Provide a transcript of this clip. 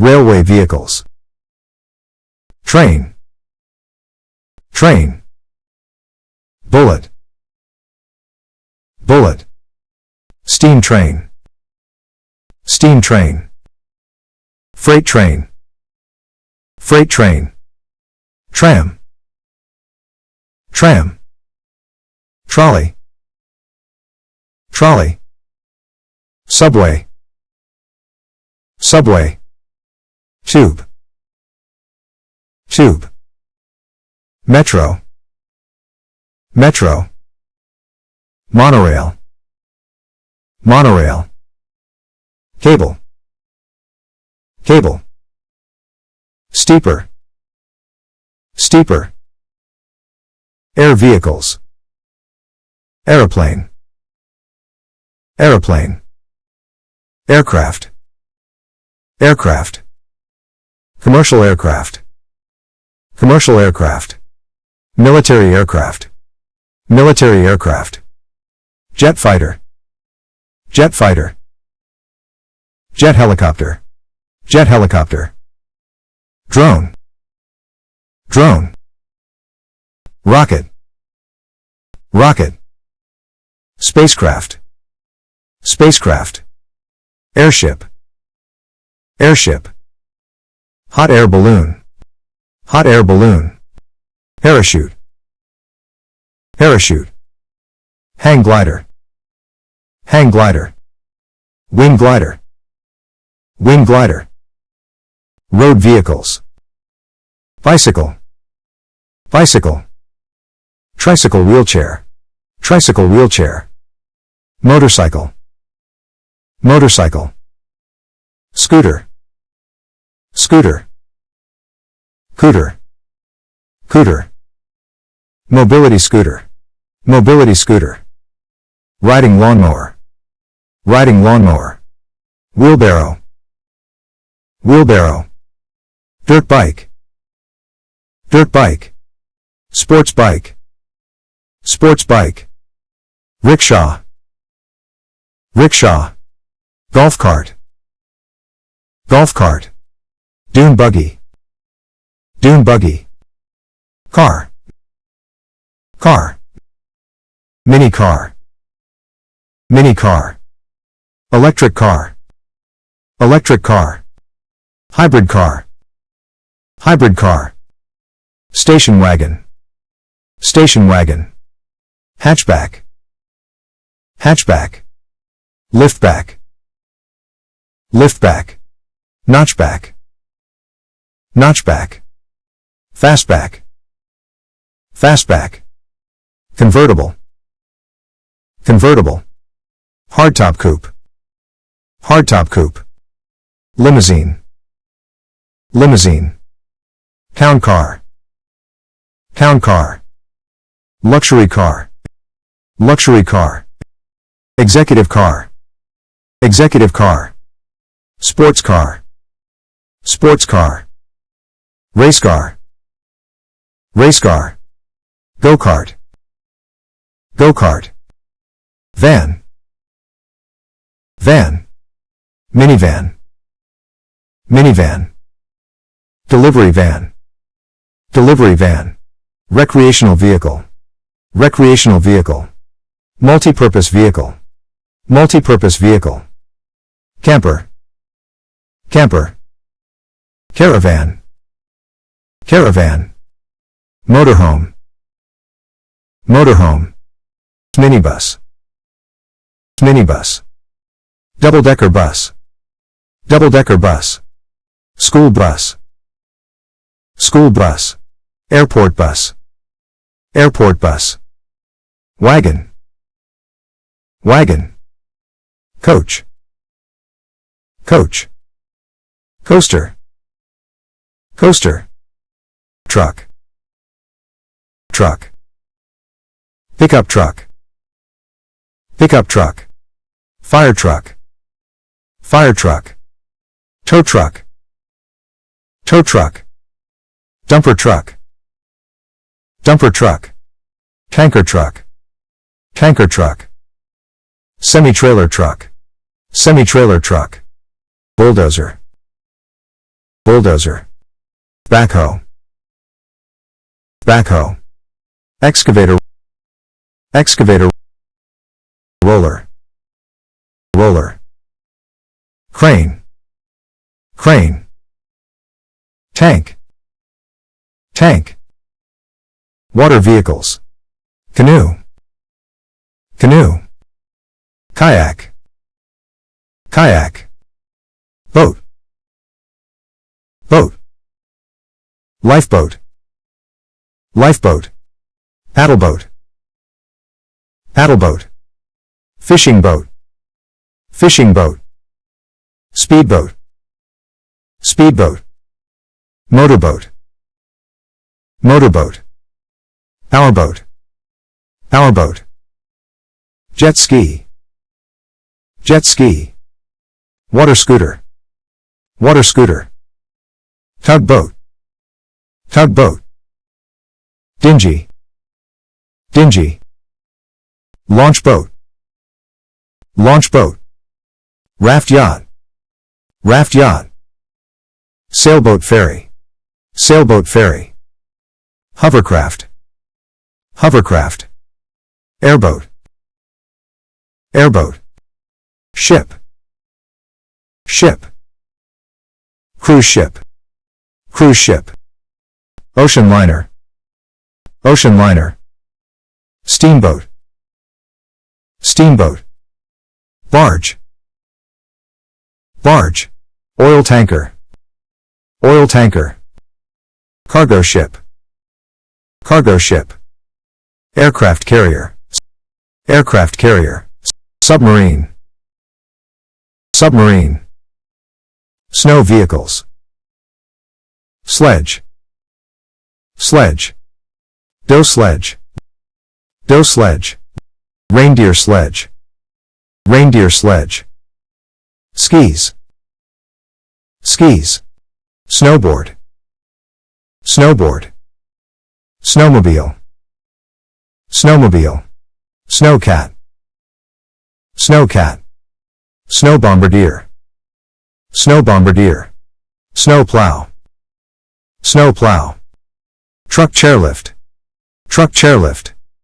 Railway vehicles. Train. Train. Bullet. Bullet. Steam train. Steam train. Freight train. Freight train. Tram. Tram. Trolley. Trolley. Subway. Subway. Tube. Tube. Metro. Metro. Monorail. Monorail. Cable. Cable. Steeper. Steeper. Air vehicles. Aeroplane. Aeroplane. Aircraft. Aircraft. Commercial aircraft. Commercial aircraft. Military aircraft. Military aircraft. Jet fighter. Jet fighter. Jet helicopter. Jet helicopter. Drone. Drone. Rocket. Rocket. Spacecraft. Spacecraft. Airship. Airship. Hot air balloon. Hot air balloon. Parachute. Parachute. Hang glider. Hang glider. Wing glider. Wing glider. Road vehicles. Bicycle. Bicycle. Tricycle wheelchair. Tricycle wheelchair. Motorcycle. Motorcycle. Scooter. Scooter. Cooter. Cooter. Mobility scooter. Mobility scooter. Riding lawnmower. Riding lawnmower. Wheelbarrow. Wheelbarrow. Dirt bike. Dirt bike. Sports bike. Sports bike. Rickshaw. Rickshaw. Golf cart. Golf cart. Dune buggy. Dune buggy. Car. Car. Mini car. Mini car. Electric car. Electric car. Hybrid car. Hybrid car. Station wagon. Station wagon. Hatchback. Hatchback. Liftback. Liftback. Notchback. Notchback. Fastback. Fastback. Convertible. Convertible. Hardtop coupe. Hardtop coupe. Limousine. Limousine. Town car. Town car. Luxury car. Luxury car. Executive car. Executive car. Sports car. Sports car. Race car. Race car. Go-kart. Go-kart. Van. Van. Minivan. Minivan. Delivery van. Delivery van. Recreational vehicle. Recreational vehicle. Multi-purpose vehicle. Multi-purpose vehicle. Camper. Camper. Caravan. Caravan. Motorhome. Motorhome. Minibus. Minibus. Double-decker bus. Double-decker bus. School bus. School bus. Airport bus. Airport bus. Wagon. Wagon. Coach. Coach. Coaster. Coaster. Truck. Truck. Pickup truck. Pickup truck. Fire truck. Fire truck. Tow truck. Tow truck. Dumper truck. Dumper truck. Tanker truck. Tanker truck. Semi-trailer truck. Semi-trailer truck. Bulldozer. bulldozer, backhoe, backhoe, excavator, excavator, roller, roller, crane, crane, tank, tank, water vehicles, canoe, canoe, kayak, kayak, boat, boat, lifeboat, lifeboat, paddleboat, paddleboat, fishing boat, fishing boat, speedboat, speedboat, motorboat, motorboat, powerboat, powerboat, jet ski, jet ski, water scooter, water scooter, tugboat, tugboat, dingy, dingy, launch boat, launch boat, raft yacht, raft yacht, sailboat ferry, sailboat ferry, hovercraft, hovercraft, airboat, airboat, ship, ship, cruise ship, cruise ship, ocean liner, ocean liner, steamboat, steamboat, barge, barge, oil tanker, oil tanker, cargo ship, cargo ship, aircraft carrier, aircraft carrier, submarine, submarine, snow vehicles, sledge, sledge, dough sledge, dough sledge, reindeer sledge, reindeer sledge, skis, skis, snowboard, snowboard, snowmobile, snowmobile, snowcat, snowcat, snow bombardier, snow bombardier, snowplow, snowplow, truck chairlift, truck chairlift,